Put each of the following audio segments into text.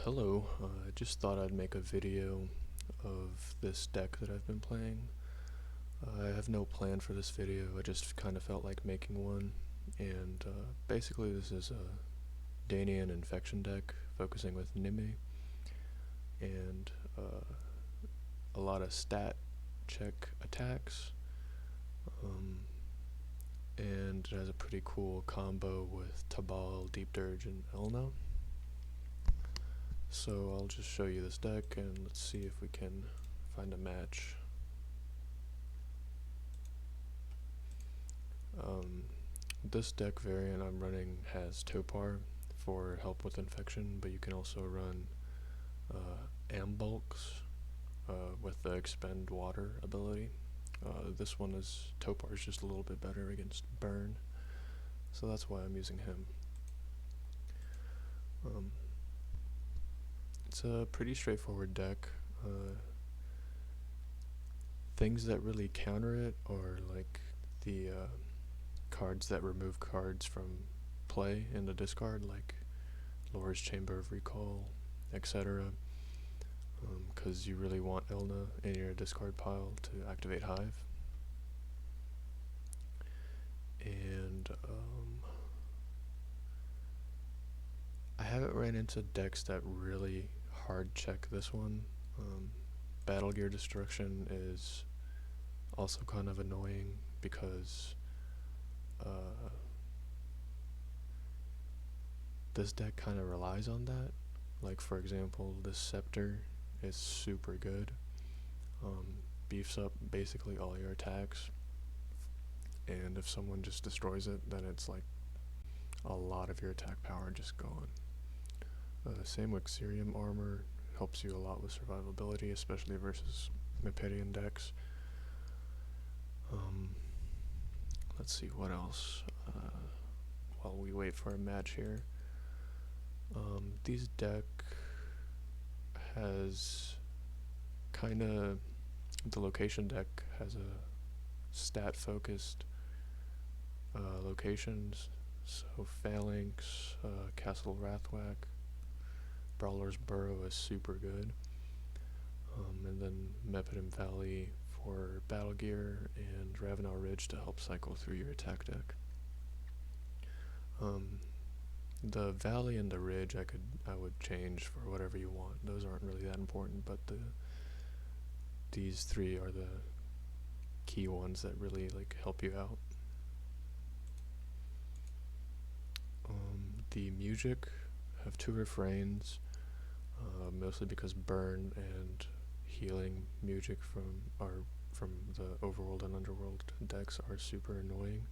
Hello, I just thought I'd make a video of this deck that I've been playing. I have no plan for this video, I just kind of felt like making one, and basically this is a Danian infection deck focusing with Nimmei, and a lot of stat check attacks, um, and it has a pretty cool combo with Tabal, Deep Dirge, and Elna. So I'll just show you this deck and let's see if we can find a match. This deck variant I'm running has Topar for help with infection, but you can also run Ambulks with the Expend Water ability. This one is Topar is just a little bit better against Burn, so that's why I'm using him. It's a pretty straightforward deck. Things that really counter it are like the cards that remove cards from play in the discard, like Lore's Chamber of Recall, etc. Because you really want Elna in your discard pile to activate Hive. And I haven't ran into decks that really hard check this one. Battle Gear Destruction is also kind of annoying because this deck kind of relies on that. Like, for example, this Scepter is super good. Beefs up basically all your attacks, and if someone just destroys it, then it's like a lot of your attack power just gone. Same with Xerium Armor, helps you a lot with survivability, especially versus Mephidian decks. Let's see what else while we wait for a match here. These deck has kinda, the location deck has a stat focused locations, so Phalanx, Castle Wrathwack, Brawler's Burrow is super good, and then Mephidim Valley for Battle Gear and Ravenel Ridge to help cycle through your attack deck. The Valley and the Ridge I would change for whatever you want. Those aren't really that important, but these three are the key ones that really like help you out. The music have two refrains, mostly because burn and healing music from the overworld and underworld decks are super annoying.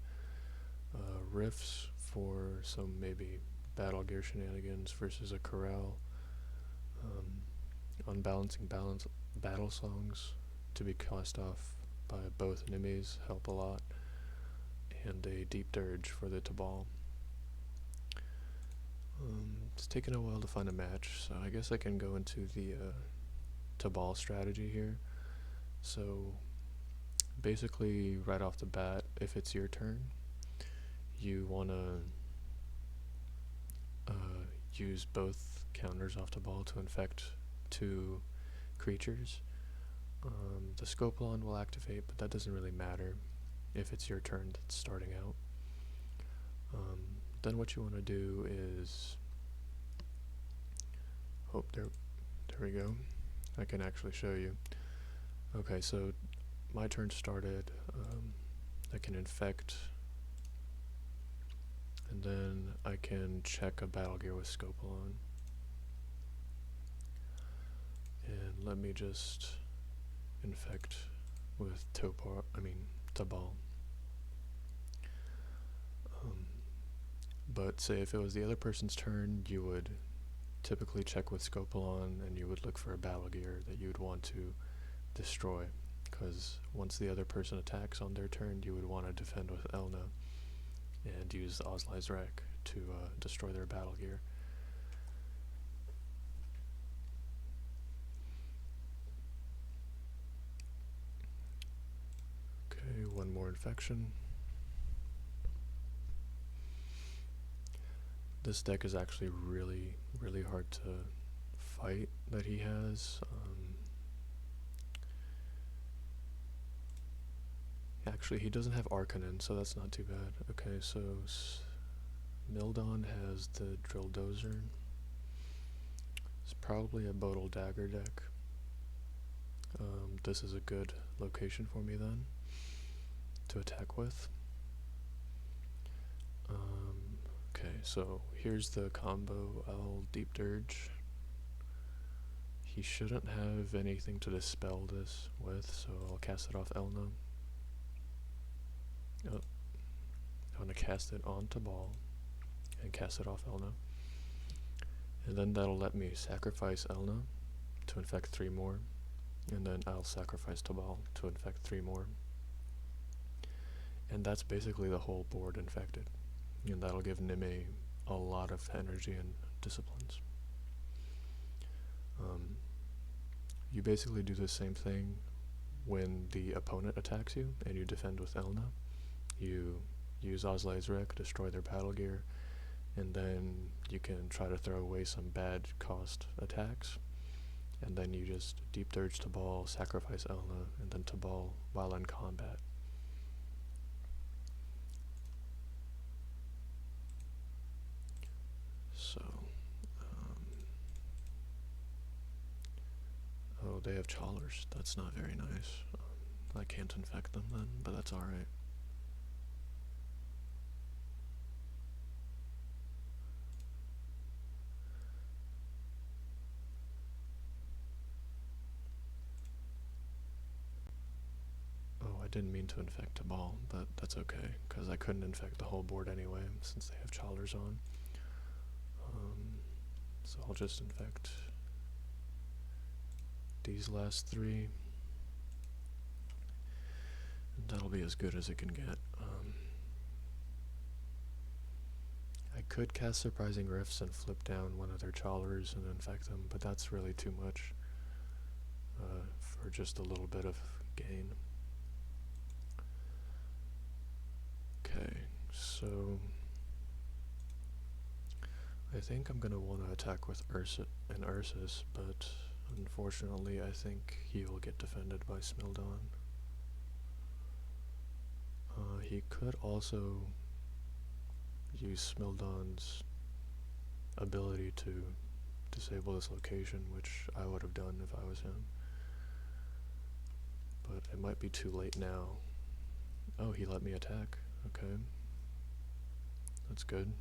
Riffs for some maybe battle gear shenanigans versus a corral. Unbalancing battle songs to be cast off by both Nimmeis help a lot, and a deep dirge for the Tabal. It's taken a while to find a match, so I guess I can go into the Tabal strategy here. So basically, right off the bat, if it's your turn, you want to use both counters off Tabal to infect two creatures. The Scopelon will activate, but that doesn't really matter if it's your turn that's starting out. Then what you want to do is, there we go. I can actually show you. Okay, so my turn started. I can infect, and then I can check a Battle Gear with Scopelon. And let me just infect with Tabal. But say if it was the other person's turn, you would typically check with Scopelon and you would look for a Battle Gear that you would want to destroy, because once the other person attacks on their turn, you would want to defend with Elna and use the Ozlai's Wreck to destroy their Battle Gear. Okay, one more infection. This deck is actually really hard to fight that he has. Actually, he doesn't have Arcanen, so that's not too bad. Okay, so Mildon has the Drill Dozer. It's probably a Bodal Dagger deck. This is a good location for me then to attack with. Okay, so here's the combo. I'll Deep Dirge. He shouldn't have anything to dispel this with, so I'll cast it off Elna. Oh, I'm going to cast it onto Ball and cast it off Elna. And then that'll let me sacrifice Elna to infect 3 more. And then I'll sacrifice Tabal to infect 3 more. And that's basically the whole board infected. And that'll give Nimmei a lot of energy and disciplines. You basically do the same thing when the opponent attacks you and you defend with Elna. You use Ozlai's Wreck, destroy their battle gear, and then you can try to throw away some bad cost attacks. And then you just Deep Dirge Tabal, sacrifice Elna, and then Tabal while in combat. So, oh, they have Chalers. That's not very nice. I can't infect them then, but that's alright. Oh, I didn't mean to infect Tabal, but that's okay, because I couldn't infect the whole board anyway, since they have Chalers on. So I'll just infect these last 3. And that'll be as good as it can get. I could cast Surprising Rifts and flip down one of their Chalers and infect them, but that's really too much for just a little bit of gain. Okay, so I think I'm going to want to attack with Ursus, but unfortunately I think he will get defended by Smildon. He could also use Smildon's ability to disable this location, which I would have done if I was him. But it might be too late now. Oh, he let me attack. Okay. That's good.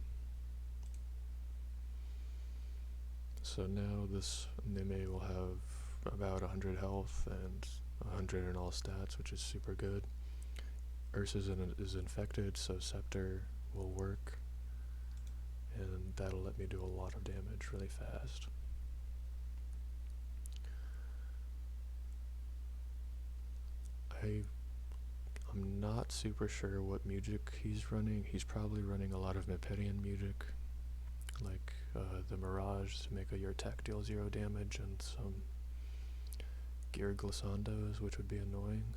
So now this Nimmei will have about 100 health and 100 in all stats, which is super good. Ursus is infected, so Scepter will work, and that'll let me do a lot of damage really fast. I'm not super sure what music he's running. He's probably running a lot of Mepedian music, like the Mirage to make your attack deal 0 damage, and some Gear Glissandos, which would be annoying.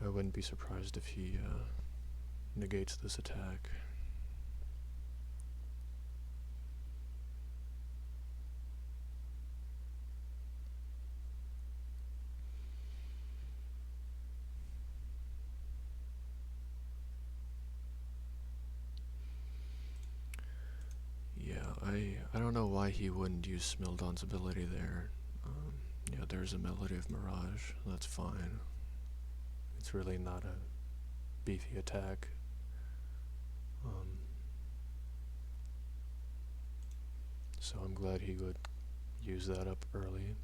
I wouldn't be surprised if he negates this attack. Yeah, I don't know why he wouldn't use Smildon's ability there. Yeah, there's a Melody of Mirage. That's fine. It's really not a beefy attack. So I'm glad he would use that up early.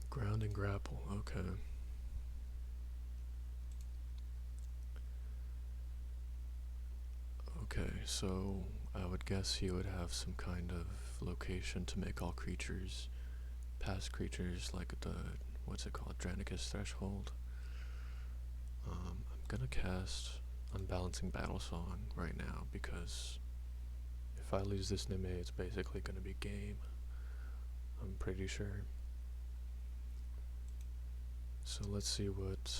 Ground and grapple, okay. Okay, so I would guess he would have some kind of location to make all creatures, past creatures, like the, what's it called, Dranicus Threshold. I'm gonna cast unbalancing battle song right now, because if I lose this Nimmei, it's basically going to be game. I'm pretty sure. So let's see what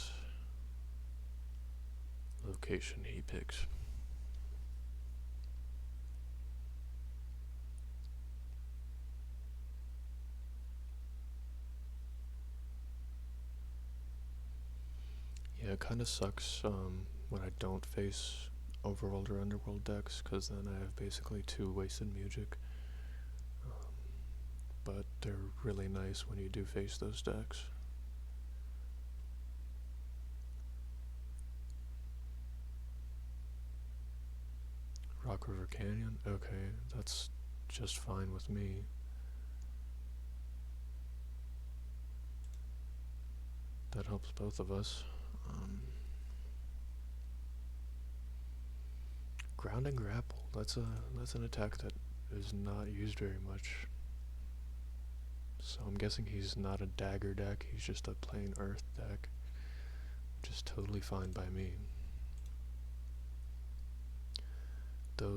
location he picks. Yeah, it kind of sucks when I don't face overworld or underworld decks, because then I have basically 2 wasted music. But they're really nice when you do face those decks. Rock River Canyon? Okay, that's just fine with me. That helps both of us. Ground and Grapple, that's an attack that is not used very much. So I'm guessing he's not a dagger deck, he's just a plain earth deck, which is totally fine by me. That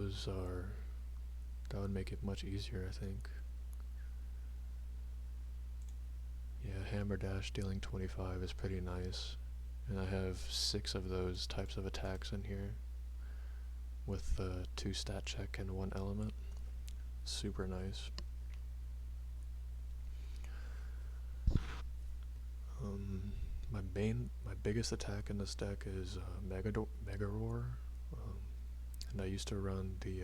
would make it much easier, I think. Yeah, Hammer Dash dealing 25 is pretty nice, and I have 6 of those types of attacks in here, with 2 stat check and 1 element. Super nice. My biggest attack in this deck is Mega Roar, and I used to run the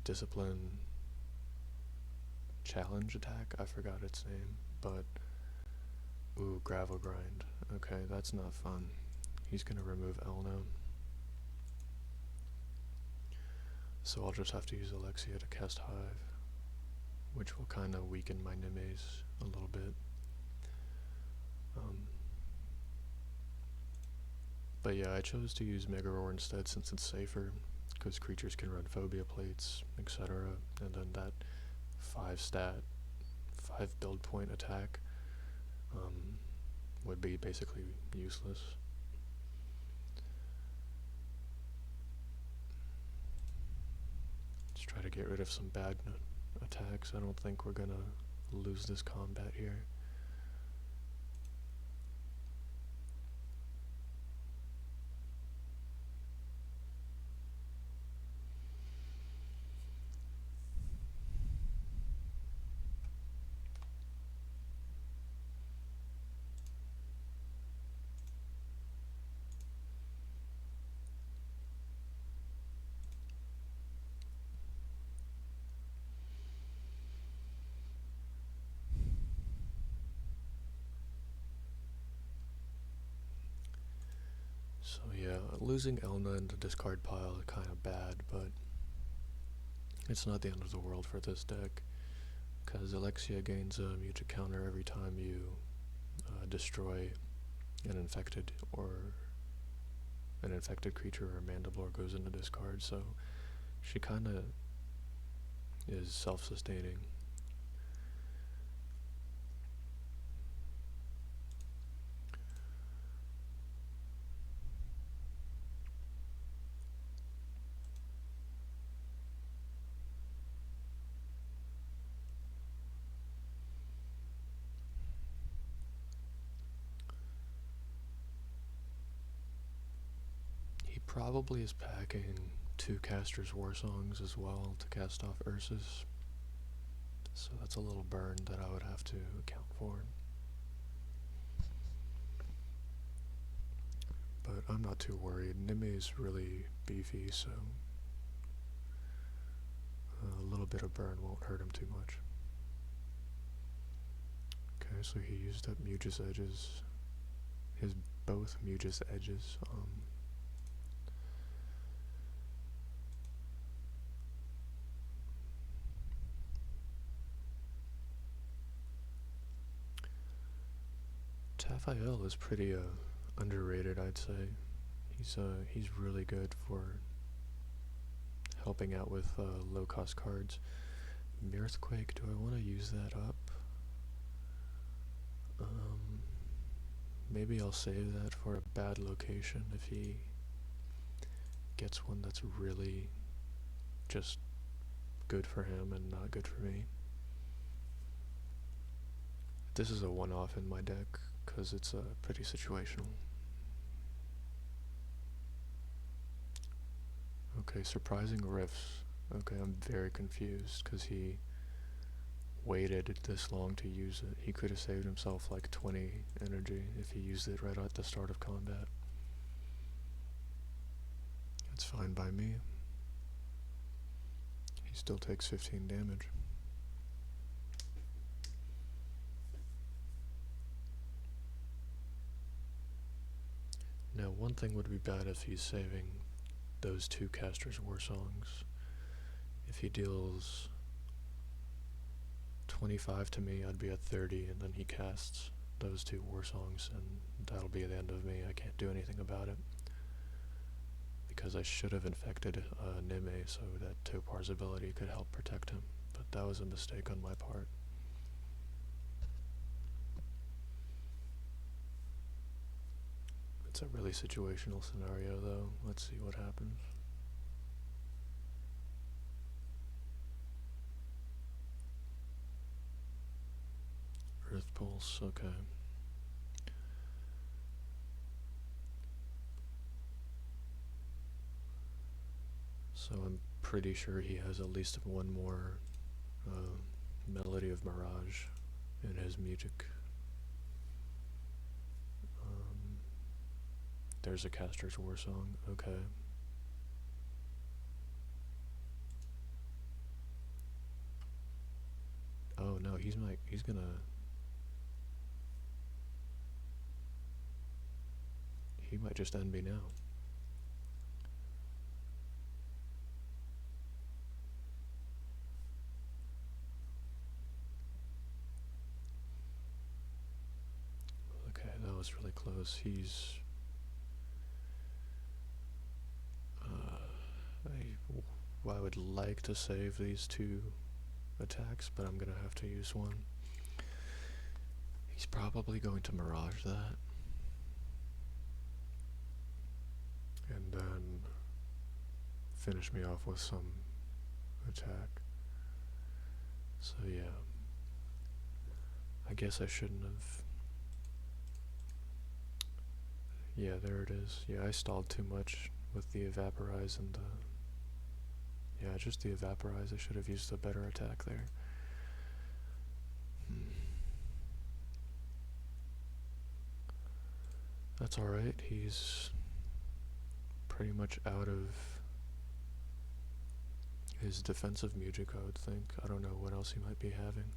Discipline Challenge attack. I forgot its name, but ooh, Gravel Grind. Okay, that's not fun. He's gonna remove Elno, so I'll just have to use Alexia to cast Hive, which will kind of weaken my Nimmeis a little bit. But yeah, I chose to use Mega Roar instead since it's safer, because creatures can run Phobia Plates, etc., and then that 5 build point attack would be basically useless. Let's try to get rid of some bad attacks. I don't think we're gonna lose this combat here. So yeah, losing Elna in the discard pile is kind of bad, but it's not the end of the world for this deck, because Alexia gains a mutant counter every time you destroy an infected creature, or Mandiblor goes into discard, so she kind of is self-sustaining. He probably is packing 2 Caster's War Songs as well to cast off Ursus, so that's a little burn that I would have to account for. But I'm not too worried. Nimmei is really beefy, so a little bit of burn won't hurt him too much. Okay, so he used up Muge's Edges. Both Muge's Edges. Tafael is pretty underrated, I'd say. He's really good for helping out with low cost cards. Mirthquake, do I want to use that up? maybe I'll save that for a bad location if he gets one that's really just good for him and not good for me. This is a one-off in my deck because it's pretty situational. Okay, surprising riffs. Okay, I'm very confused because he waited this long to use it. He could have saved himself like 20 energy if he used it right at the start of combat. That's fine by me. He still takes 15 damage. Now, one thing would be bad if he's saving those two Caster's War Songs. If he deals 25 to me, I'd be at 30, and then he casts those two War Songs, and that'll be the end of me. I can't do anything about it. Because I should have infected Nimmei so that Topar's ability could help protect him, but that was a mistake on my part. It's a really situational scenario though. Let's see what happens. Earth Pulse, okay. So I'm pretty sure he has at least one more Melody of Mirage in his music. There's a Caster's War Song, okay. Oh no, he's gonna... He might just end me now. Okay, that was really close. He's... I would like to save these two attacks, but I'm gonna have to use one. He's probably going to Mirage that. And then finish me off with some attack. So yeah. I guess I shouldn't have... Yeah, there it is. Yeah, I stalled too much with the Evaporize and the... Yeah, just the Evaporize. I should have used a better attack there. That's alright. He's pretty much out of his defensive music, I would think. I don't know what else he might be having.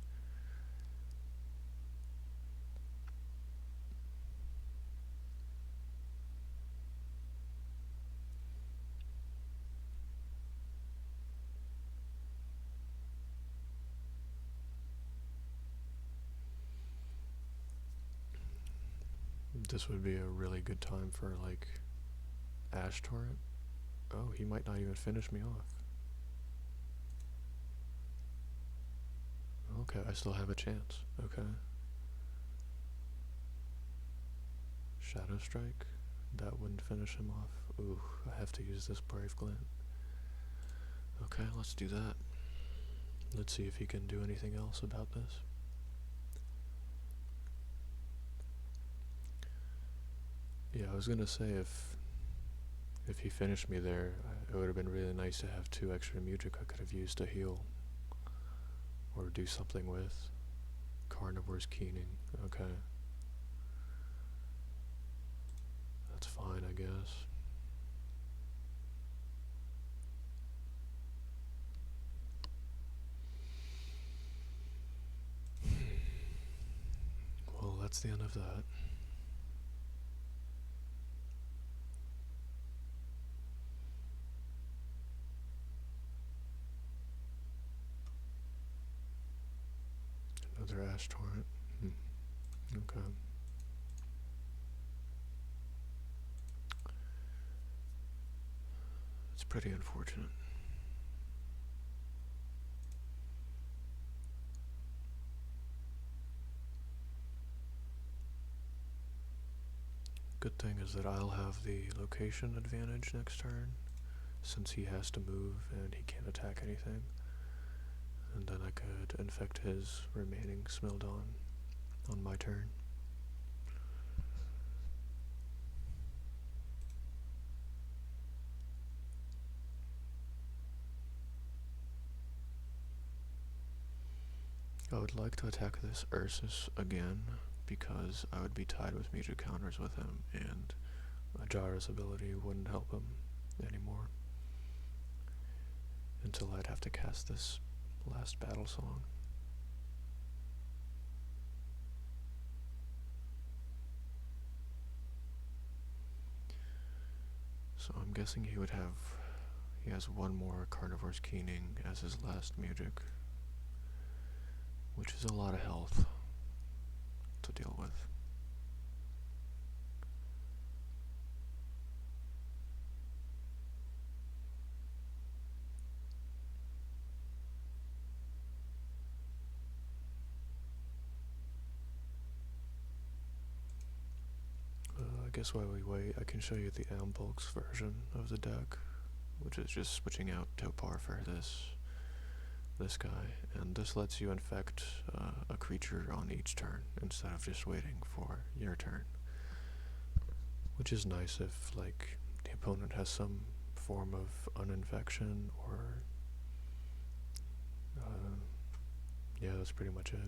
This would be a really good time for, like, Ash Torrent. Oh, he might not even finish me off. Okay, I still have a chance. Okay. Shadow Strike. That wouldn't finish him off. Ooh, I have to use this Brave Glint. Okay, let's do that. Let's see if he can do anything else about this. Yeah, I was gonna say if he finished me there, it would have been really nice to have 2 extra music I could have used to heal or do something with. Carnivore's Keening, okay. That's fine, I guess. Well, that's the end of that. Another Ash Torrent. Okay. It's pretty unfortunate. Good thing is that I'll have the location advantage next turn, since he has to move and he can't attack anything. And then I could infect his remaining Smildon on my turn. I would like to attack this Ursus again, because I would be tied with major counters with him, and Ajara's ability wouldn't help him anymore until I'd have to cast this last battle song. So I'm guessing he has one more Carnivore's Keening as his last music, which is a lot of health to deal with. I guess while we wait, I can show you the Ambulx version of the deck, which is just switching out Topar for this guy, and this lets you infect a creature on each turn instead of just waiting for your turn, which is nice if like the opponent has some form of uninfection, or yeah, that's pretty much it.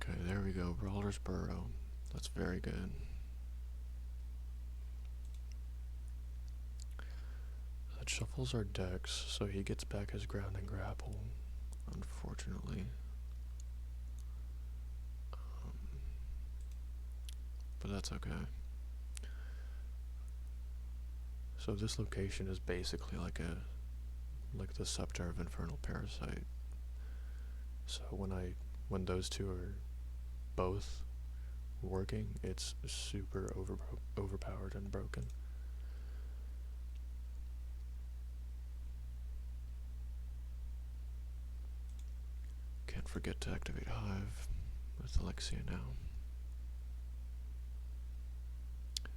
Okay, there we go, Brawler's Burrow. That's very good. That shuffles our decks, so he gets back his Ground and Grapple, unfortunately. But that's okay. So this location is basically like the Scepter of Infernal Parasite. So when those two are both working, it's super overpowered and broken. Can't forget to activate Hive with Alexia now.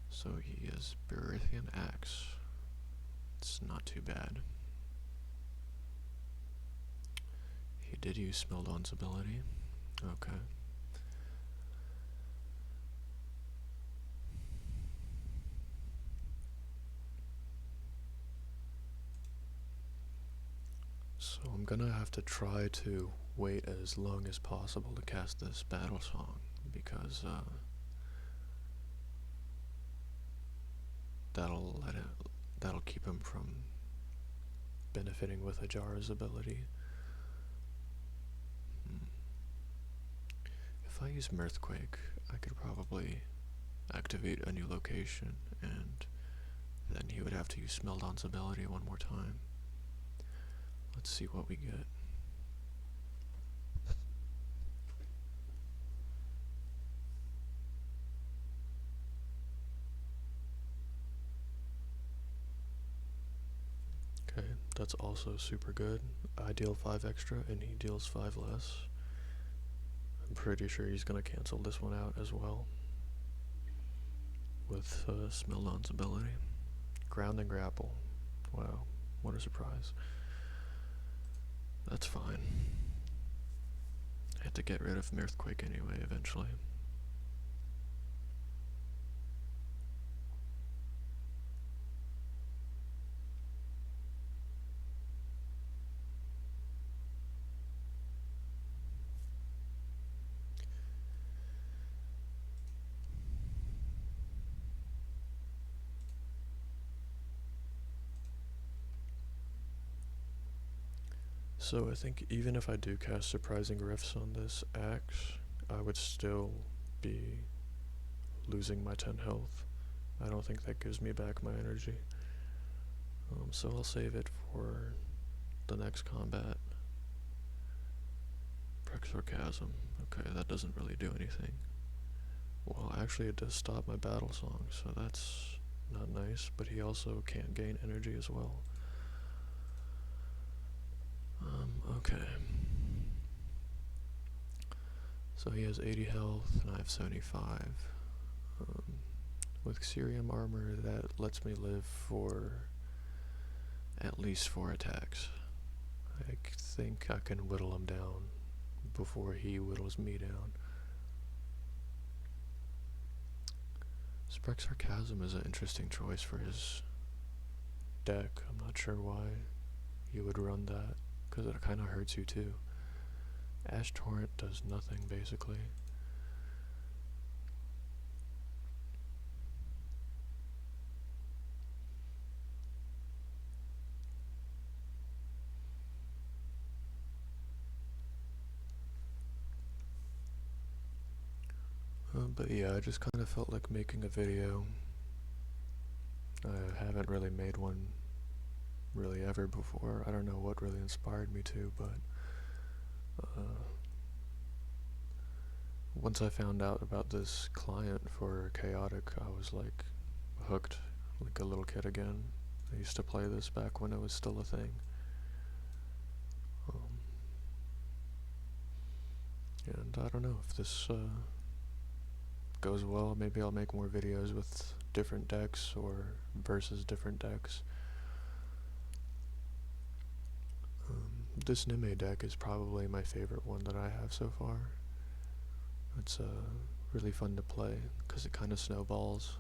So he is Berithian Axe. It's not too bad. He did use Smildon's ability. Okay. So I'm gonna have to try to wait as long as possible to cast this battle song, because that'll keep him from benefiting with Ajara's ability. If I use Mirthquake, I could probably activate a new location, and then he would have to use Smildon's ability one more time. Let's see what we get. Okay, that's also super good. I deal 5 extra and he deals 5 less. I'm pretty sure he's gonna cancel this one out as well with Smildon's ability. Ground and Grapple. Wow, what a surprise. That's fine. I had to get rid of Mirthquake anyway, eventually. So I think even if I do cast Surprising Rifts on this axe, I would still be losing my 10 health. I don't think that gives me back my energy. So I'll save it for the next combat. Prexor Chasm. Okay, that doesn't really do anything. Well, actually it does stop my battle song, so that's not nice, but he also can't gain energy as well. Okay. So he has 80 health, and I have 75. Um, with Xerium armor, that lets me live for at least 4 attacks. I think I can whittle him down before he whittles me down. Sprek Sarcasm is an interesting choice for his deck. I'm not sure why you would run that, because it kind of hurts you too. Ash Torrent does nothing, basically. But yeah, I just kind of felt like making a video. I haven't really made one really ever before. I don't know what really inspired me to, but once I found out about this client for Chaotic, I was like hooked like a little kid again. I used to play this back when it was still a thing. And I don't know if this goes well. Maybe I'll make more videos with different decks or versus different decks. This Nimmei deck is probably my favorite one that I have so far. It's really fun to play because it kind of snowballs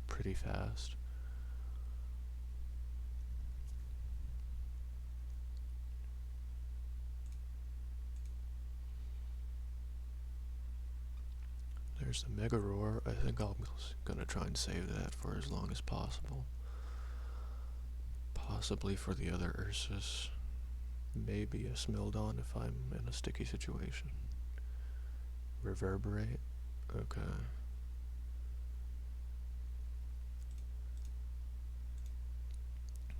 pretty fast. There's the Mega Roar. I think I'm gonna try and save that for as long as possible. Possibly for the other Ursus. Maybe a Smildon if I'm in a sticky situation. Reverberate. Okay.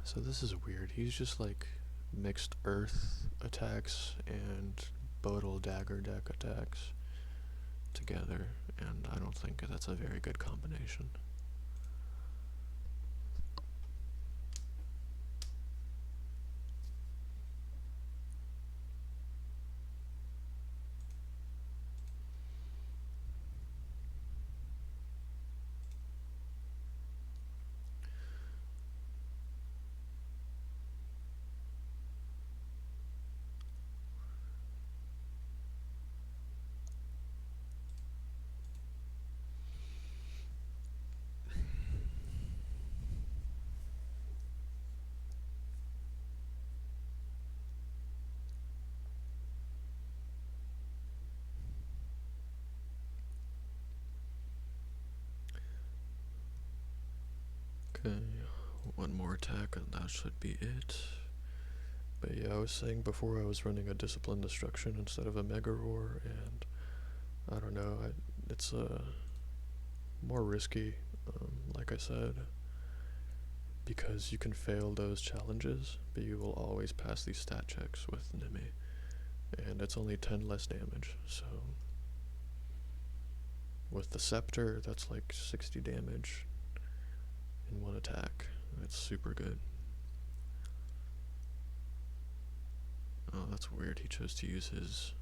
So this is weird. He's just like mixed earth attacks and Bodal Dagger deck attacks together, and I don't think that's a very good combination. Okay, one more attack and that should be it. But yeah, I was saying before I was running a Discipline Destruction instead of a Mega Roar, and I don't know, it's more risky, like I said, because you can fail those challenges, but you will always pass these stat checks with Nimmei, and it's only 10 less damage, so with the Scepter, that's like 60 damage in one attack. That's super good. Oh, that's weird. He chose to use his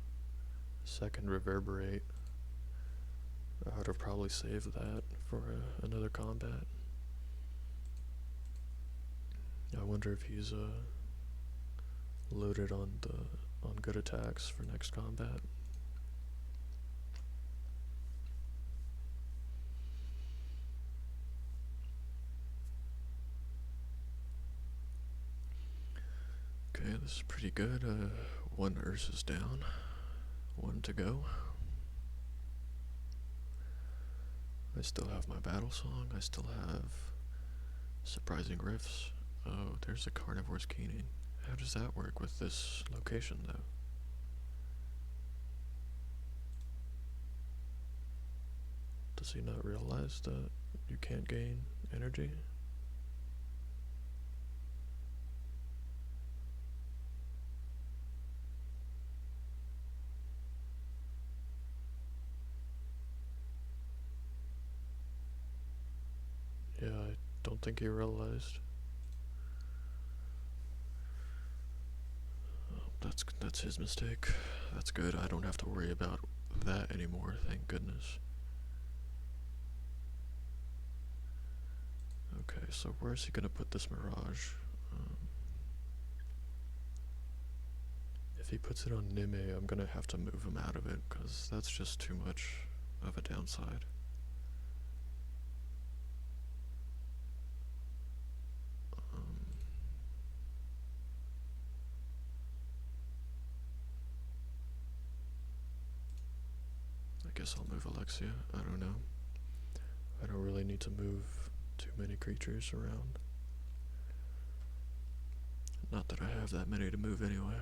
second Reverberate. I would have probably saved that for another combat. I wonder if he's loaded on good attacks for next combat. Okay, this is pretty good. One Ursus down. One to go. I still have my battle song. I still have surprising riffs. Oh, there's the Carnivore's Keening. How does that work with this location, though? Does he not realize that you can't gain energy? Yeah, I don't think he realized. That's his mistake. That's good. I don't have to worry about that anymore, thank goodness. Okay, so where's he gonna put this mirage? If he puts it on Nimmei, I'm gonna have to move him out of it, because that's just too much of a downside. I guess I'll move Alexia. I don't know. I don't really need to move too many creatures around. Not that I have that many to move anyway.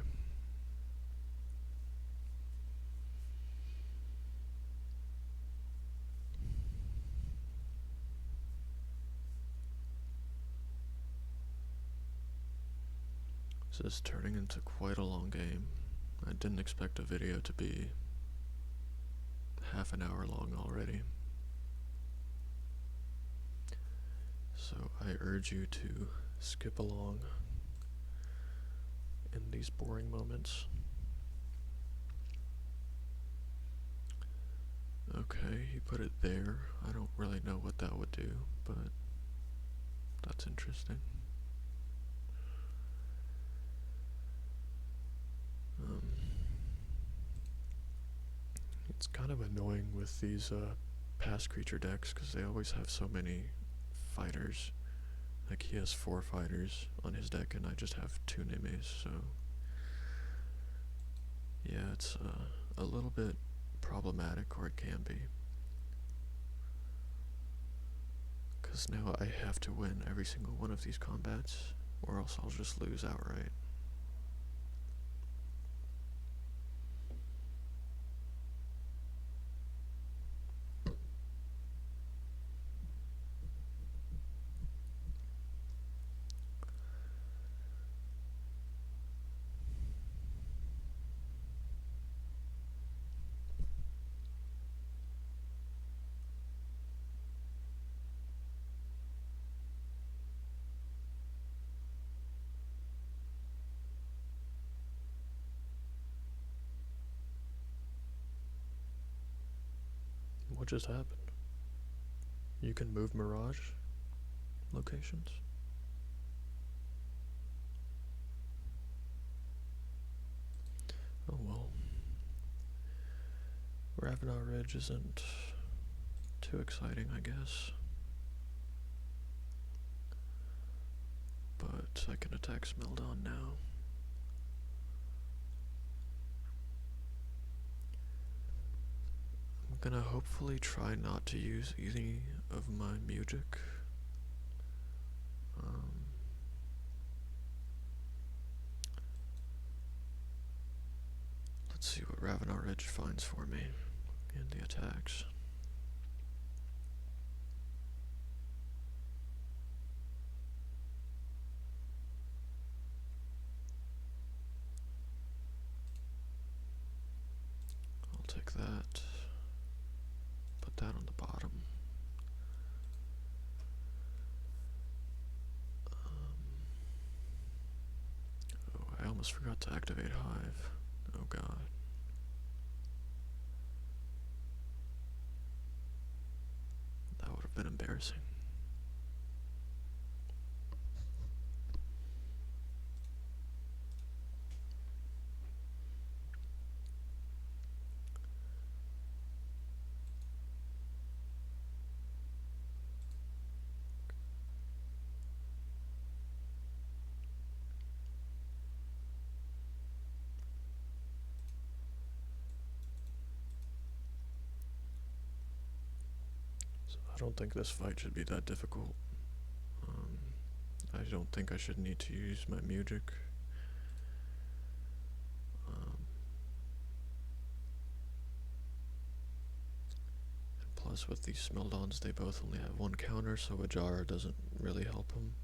This is turning into quite a long game. I didn't expect a video to be half an hour long already. So I urge you to skip along in these boring moments. Okay, he put it there. I don't really know what that would do, but that's interesting. It's kind of annoying with these past creature decks because they always have so many fighters. Like he has 4 fighters on his deck and I just have 2 Nimmeis, so yeah, it's a little bit problematic, or it can be. Because now I have to win every single one of these combats, or else I'll just lose outright. What just happened? You can move Mirage locations? Oh well. Ravenna Ridge isn't too exciting, I guess. But I can attack Smeldon now. I'm gonna hopefully try not to use any of my music. Let's see what Ravenna Ridge finds for me in the attacks. I'll take that. Put that on the bottom. Oh, I almost forgot to activate Hive. Oh god. That would have been embarrassing. I don't think this fight should be that difficult. I don't think I should need to use my music. And plus with these Smeldons, they both only have 1 counter, so Ajara doesn't really help them.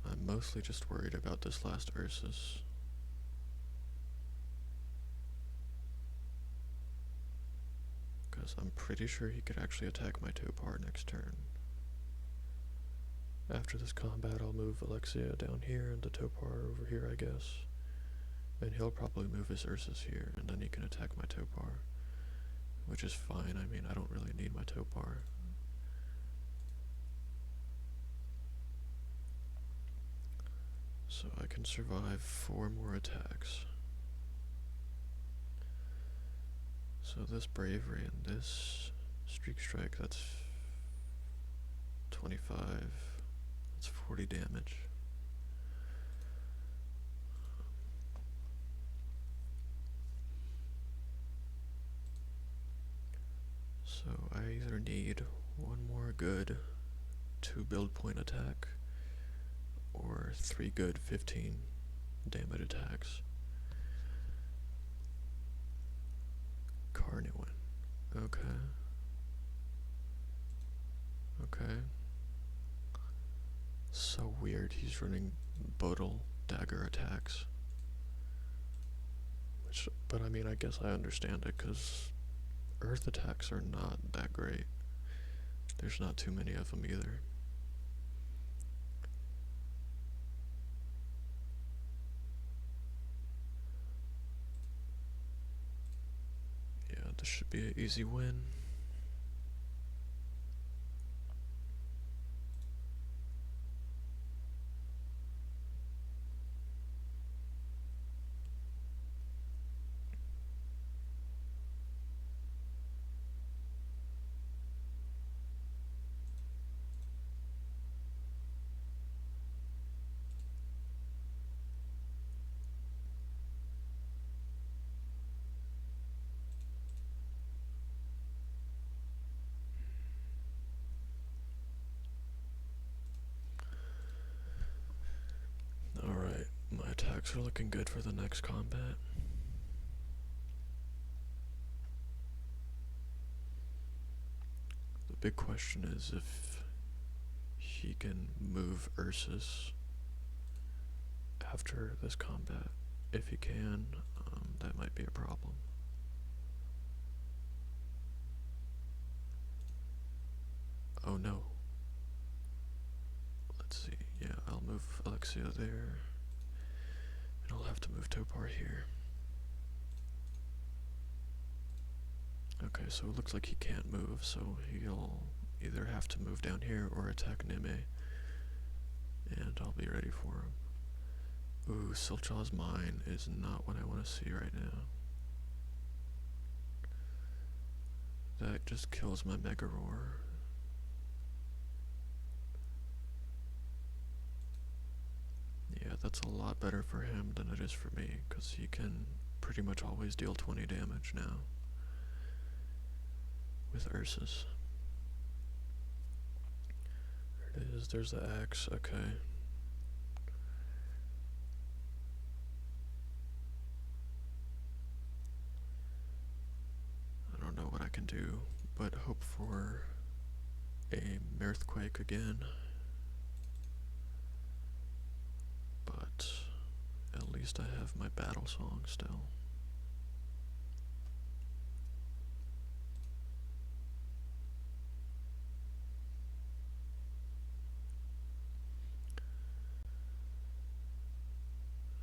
I'm mostly just worried about this last Ursus. Because I'm pretty sure he could actually attack my Topar next turn. After this combat, I'll move Alexia down here and the Topar over here, I guess. And he'll probably move his Ursus here, and then he can attack my Topar. Which is fine, I mean, I don't really need my Topar. So I can survive 4 more attacks. So this bravery and this streak strike, that's 25, that's 40 damage. So I either need 1 more good 2 build point attack, or 3 good 15 damage attacks. Carnywin. Okay. Okay. So weird, he's running Bodil dagger attacks. But I mean, I guess I understand it, because earth attacks are not that great. There's not too many of them either. Yeah, this should be an easy win. Alright, my attacks are looking good for the next combat. The big question is if he can move Ursus after this combat. If he can, that might be a problem. Oh no. Let's see. Yeah, I'll move Alexia there. And I'll have to move Topar here. Okay, so it looks like he can't move, so he'll either have to move down here or attack Nimmei. And I'll be ready for him. Ooh, Silchaw's Mine is not what I want to see right now. That just kills my Mega Roar. Yeah, that's a lot better for him than it is for me, because he can pretty much always deal 20 damage now with Ursus. There it is, there's the axe, okay. I don't know what I can do, but hope for a Mirthquake again. But at least I have my battle song still.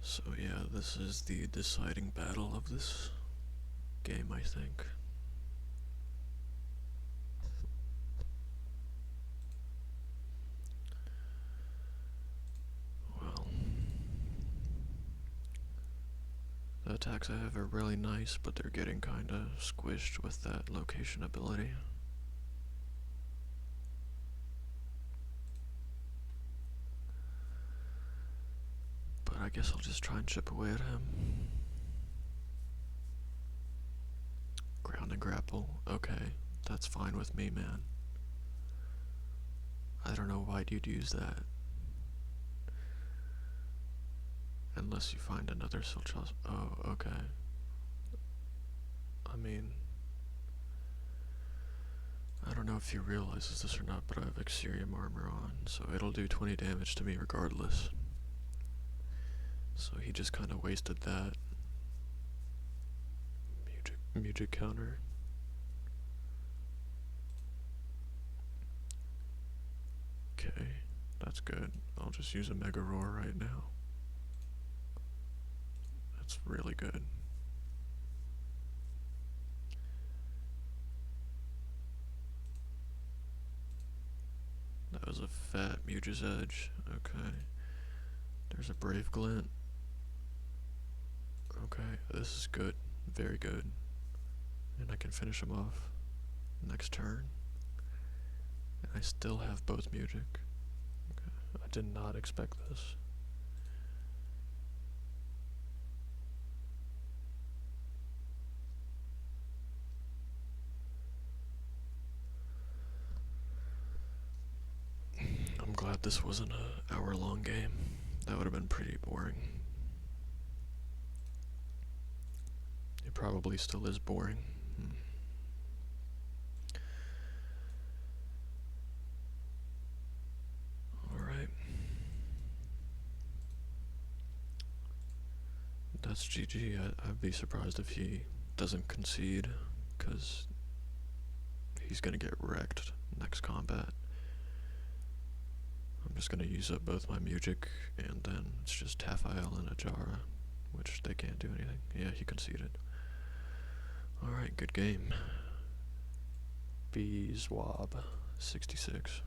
So yeah, this is the deciding battle of this game, I think. Well, the attacks I have are really nice, but they're getting kinda squished with that location ability. I guess I'll just try and chip away at him. Ground and grapple. Okay, that's fine with me, man. I don't know why you'd use that. Unless you find another Silchaw's. Oh, okay. I mean, I don't know if he realizes this or not, but I have Exerium armor on, so it'll do 20 damage to me regardless. So he just kind of wasted that. Music counter. That's good. I'll just use a Mega Roar right now. That's really good. That was a fat Muge's Edge. Okay. There's a Brave Glint. Okay, this is good. Very good. And I can finish him off next turn. And I still have both Music. Okay. I did not expect this. I'm glad this wasn't an hour-long game. That would have been pretty boring. It probably still is boring. Alright. That's GG. I'd be surprised if he doesn't concede, because he's gonna get wrecked next combat. I'm just gonna use up both my Music, and then it's just Tafael and Ajara, which they can't do anything. Yeah, he conceded. Alright, good game. Beeswab 66.